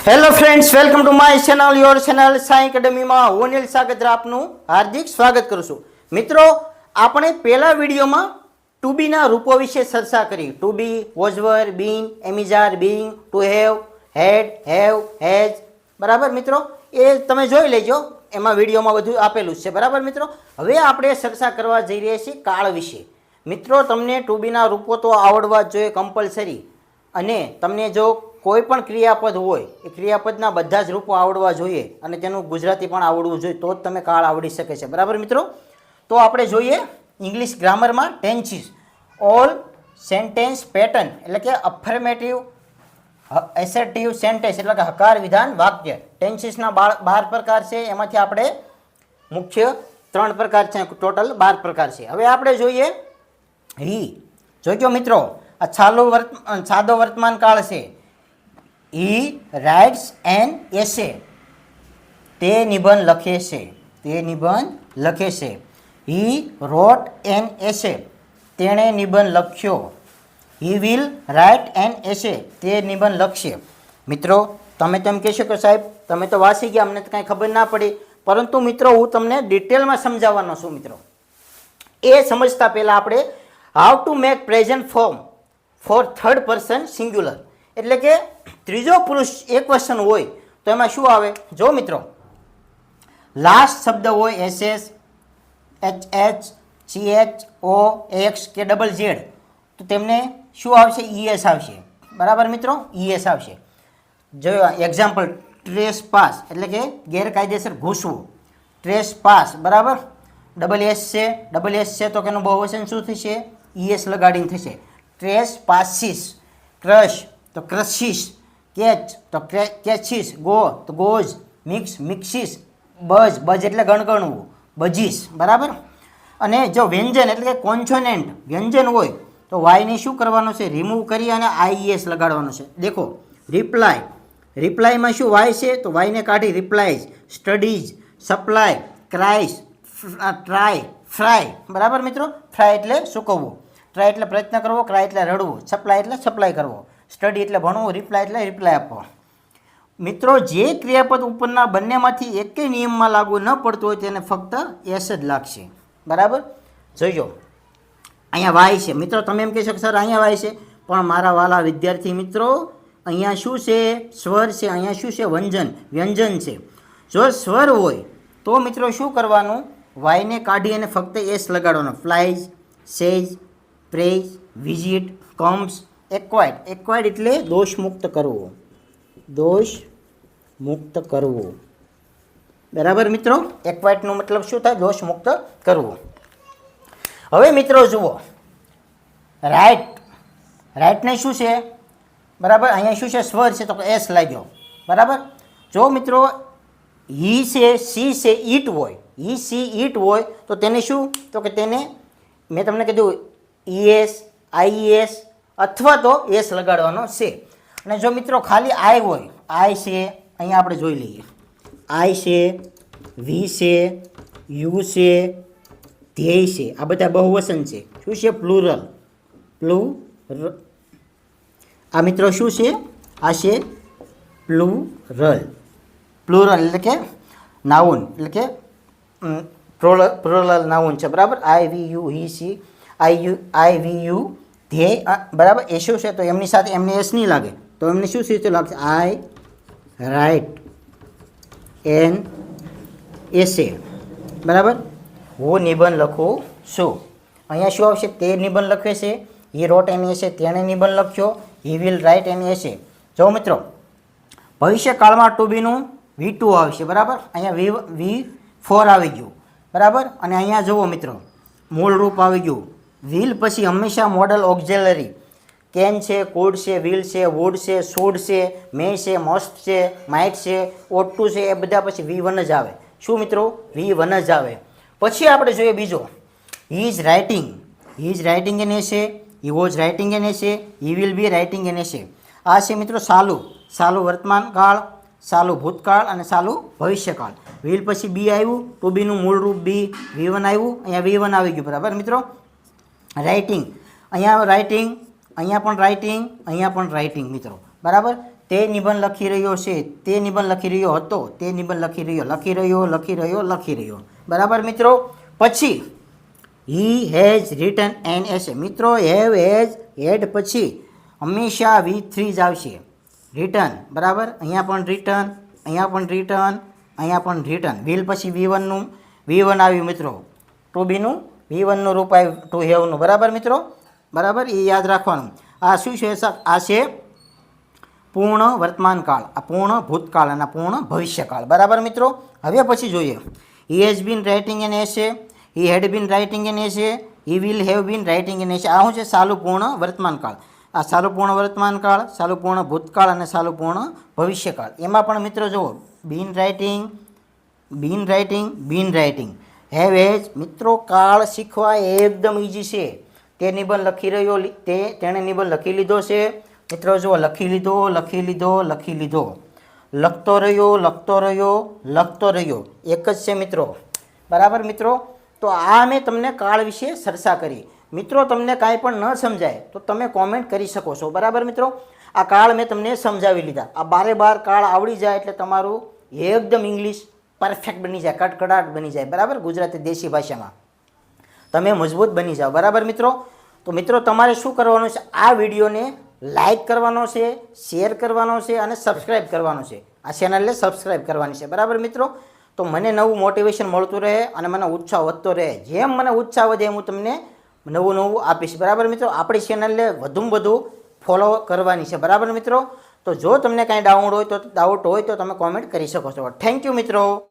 Hello friends, welcome to my channel your channel Sai એકેડમીમાં હું અનિલ સાગત્રા આપનું હાર્દિક સ્વાગત કરું છું. મિત્રો, આપણે પહેલા વિડીયોમાં ટુ બીના રૂપો વિશે ચર્ચા કરી. To be, was were, been, am is are, being, to have, has. બરાબર મિત્રો, એ તમે જોઈ લેજો, એમાં વિડીયોમાં બધું આપેલું છે. બરાબર મિત્રો, હવે આપણે ચર્ચા કરવા જઈ રહ્યા છીએ કાળ વિશે. મિત્રો, તમને ટુ બીના રૂપો તો આવડવા જ જોઈએ કમ્પલસરી, અને તમને જો કોઈ પણ ક્રિયાપદ હોય એ ક્રિયાપદના બધા જ રૂપો આવડવા જોઈએ, અને તેનું ગુજરાતી પણ આવડવું જોઈએ, તો જ તમે કાળ આવડી શકે છે. બરાબર મિત્રો, તો આપણે જોઈએ ઇંગ્લિશ ગ્રામરમાં ટેન્સીસ. ઓલ સેન્ટેન્સ પેટર્ન એટલે કે અફર્મેટિવ, એસર્ટિવ સેન્ટેન્સ એટલે કે હકાર વિધાન વાક્ય. ટેન્સીસના 12 પ્રકાર છે, એમાંથી આપણે મુખ્ય 3 પ્રકાર છે, ટોટલ 12 પ્રકાર છે. હવે આપણે જોઈએ હી. જોજો મિત્રો, આ સાદો વર્તમાન કાળ છે. હી રાઇટ્સ એન એસે, તે નિબંધ લખે છે. તે નિબંધ લખે છે. હી રોટ એન એસે, તેણે નિબંધ લખ્યો. હી વિલ રાઇટ એન એસે, તે નિબંધ લખશે. મિત્રો, તમે તેમ કહેશો કે સાહેબ તમે તો વાંચી ગયા, અમને તો કાંઈ ખબર ના પડી, પરંતુ મિત્રો હું તમને ડિટેલમાં સમજાવવાનો છું. મિત્રો, એ સમજતા પહેલાં આપણે how to make present form four third person singular એટલે કે ત્રીજો પુરુષ એક વચન હોય તો એમાં શું આવે? જો મિત્રો, લાસ્ટ શબ્દ હોય SS, H, CH, O, X કે ZZ, તો તેમને શું આવશે? ES આવશે. બરાબર મિત્રો, ES આવશે. જો એક્ઝામ્પલ, ટ્રેસ પાસ એટલે કે ગેરકાયદેસર ઘૂસવું. ટ્રેસ પાસ, બરાબર. SS છે તો તેનું બહુવચન શું થશે? ES લગાડીને થશે. Trace passes. ક્રશ તો ક્રશિસ. કેચ તો કેચીસ. ગો તો ગોઝ. મિક્સિસ. બજ એટલે ગણગણવું, બજીસ. બરાબર. અને જો વ્યંજન એટલે કે કોન્સોનન્ટ વ્યંજન હોય તો વાયને શું કરવાનું છે? રિમૂવ કરી અને IES લગાડવાનું છે. દેખો, રિપ્લાય. રિપ્લાયમાં શું વાય છે? તો વાયને કાઢી રિપ્લાયઝ. Studies, supply, cries, try, fry. બરાબર મિત્રો, ફ્રાય એટલે સૂકવવું, ટ્રાય એટલે પ્રયત્ન કરવો, ક્રાય એટલે રડવું, સપ્લાય એટલે સપ્લાય કરવો, સ્ટડી એટલે ભણવું, રિપ્લાય એટલે રિપ્લાય આપવો. મિત્રો, જે ક્રિયાપદ ઉપરના બંનેમાંથી એકેય નિયમમાં લાગુ ન પડતું હોય તેને ફક્ત એસ જ લાગશે. બરાબર. જોઈજો, અહીંયા વાય છે. મિત્રો, તમે એમ કહેશો કે સર અહીંયા વાય છે, પણ મારા વાલા વિદ્યાર્થી મિત્રો, અહીંયા શું છે? સ્વર છે. અહીંયા શું છે? વ્યંજન છે. જો સ્વર હોય તો મિત્રો શું કરવાનું? વાયને કાઢી અને ફક્ત એસ લગાડવાનો. Flies, says, prays, visit, comes, acquit એટલે દોષમુક્ત કરવું. દોષમુક્ત કરવું. બરાબર મિત્રો, એક્વાઇડનો મતલબ શું થાય? દોષમુક્ત કરવું. હવે મિત્રો જુઓ, રાઇટને શું છે? બરાબર, અહીંયા શું છે? સ્વર છે તો એસ લાગ્યો. બરાબર. જો મિત્રો હી છે, સી છે, ઈટ હોય, હી સી ઈટ હોય તો તેને શું? તો કે તેને મેં તમને કીધું ES, IES અથવા તો એસ લગાડવાનો છે. અને જો મિત્રો ખાલી આઈ હોય, આઈ છે, અહીંયા આપણે જોઈ લઈએ, આઈ છે, વી છે, યુ છે, ધ્યેય છે, આ બધા બહુવચન છે. શું છે? પ્લુરલ. આ મિત્રો શું છે? આ છે પ્લુરલ એટલે કે નાઉન એટલે કે પ્લુરલ નાઉન છે. બરાબર. I we you, he she, I we you, ધ્યેય. બરાબર. એ શું છે? તો એમની સાથે એમને એસ નહીં લાગે તો એમને શું રીતે લાગશે? આઈ રાઇટ એન એસે. બરાબર. હું નિબંધ લખું છું. અહીંયા શું આવશે? તે નિબંધ લખે છે. હી રોટ એન એસે, તેણે નિબંધ લખ્યો. હી વિલ રાઇટ એન એસે. જો મિત્રો, ભવિષ્યકાળમાં ટુ બીનું V2 આવશે. બરાબર. અહીંયા V4 આવી ગયું. બરાબર. અને અહીંયા જુઓ મિત્રો, મૂળ રૂપ આવી ગયું. વિલ પછી હંમેશા મોડલ ઓક્ઝિલરી. કેન છે, કુડ છે, વિલ છે, વુડ છે, શુડ છે, મે છે, મસ્ટ છે, માઇટ છે, ઓટ ટુ છે, એ બધા પછી V1 જ આવે. શું મિત્રો? V1 જ આવે. પછી આપણે જોઈએ બીજો, he is writing an essay, he was writing an essay, he will be writing an essay. આ છે મિત્રો સાલું વર્તમાન કાળ, સાલું ભૂતકાળ અને સાલું ભવિષ્યકાળ. વિલ પછી બી આવ્યું, ટુ બીનું મૂળ રૂપ બી, V1 આવ્યું, અહીંયા V1 આવી ગયું. બરાબર મિત્રો. રાઇટિંગ, અહીંયા રાઇટિંગ, અહીંયા પણ રાઇટિંગ, અહીંયા પણ રાઇટિંગ મિત્રો. બરાબર. તે નિબંધ લખી રહ્યો છે, તે નિબંધ લખી રહ્યો હતો, તે નિબંધ લખી રહ્યો. બરાબર મિત્રો. પછી હી હેઝ રિટન એન એસે. મિત્રો હેવ હેઝ હેડ પછી હંમેશા V3 જ આવશે. રિટન. બરાબર. અહીંયા પણ રિટન, અહીંયા પણ રિટન, અહીંયા પણ રિટન. વિલ પછી V1 આવ્યું મિત્રો. ટુ બીનું V1નું રૂપ આવ્યું ટુ હેવનું. બરાબર મિત્રો. બરાબર. એ યાદ રાખવાનું. આ શું છે? આ છે પૂર્ણ વર્તમાન કાળ, આ પૂર્ણ ભૂતકાળ અને પૂર્ણ ભવિષ્યકાળ. બરાબર મિત્રો. હવે પછી જોઈએ. He has been writing an essay, he had been writing an essay, he will have been writing an essay. આ શું છે? સાલું પૂર્ણ વર્તમાન કાળ. આ સાલું પૂર્ણ વર્તમાન કાળ, સાલું પૂર્ણ ભૂતકાળ અને સાલું પૂર્ણ ભવિષ્યકાળ. એમાં પણ મિત્રો જુઓ, બીન રાઇટિંગ, હેવ હેઝ. મિત્રો કાળ શીખવા એકદમ ઇઝી છે. તે નિબંધ લખી રહ્યો, તેણે નિબંધ લખી લીધો છે. મિત્રો જુઓ, લખી લીધો. લખતો રહ્યો એક જ છે મિત્રો. બરાબર મિત્રો. તો આ મેં તમને કાળ વિશે ચર્ચા કરી. મિત્રો તમને કાંઈ પણ ન સમજાય તો તમે કોમેન્ટ કરી શકો છો. બરાબર મિત્રો. આ કાળ મેં તમને સમજાવી લીધા. આ બારે કાળ આવડી જાય એટલે તમારું એકદમ ઇંગ્લિશ પરફેક્ટ બની જાય, કટકડાટ બની જાય. બરાબર. ગુજરાતી દેશી ભાષામાં તમે મજબૂત બની જાઓ. બરાબર મિત્રો. તો મિત્રો તમારે શું કરવાનું છે? આ વિડીયોને લાઈક કરવાનો છે, શેર કરવાનો છે અને સબસ્ક્રાઈબ કરવાનો છે. આ ચેનલને સબસ્ક્રાઈબ કરવાની છે. બરાબર મિત્રો. તો મને નવું મોટિવેશન મળતું રહે અને મને ઉત્સાહ વધતો રહે. જેમ મને ઉત્સાહ વધે હું તમને નવું આપીશ. બરાબર મિત્રો. આપણી ચેનલને વધુમાં વધુ ફોલો કરવાની છે. બરાબર મિત્રો. તો જો તમને કાંઈ ડાઉટ હોય તો તમે કોમેન્ટ કરી શકો છો. થેન્ક યુ મિત્રો.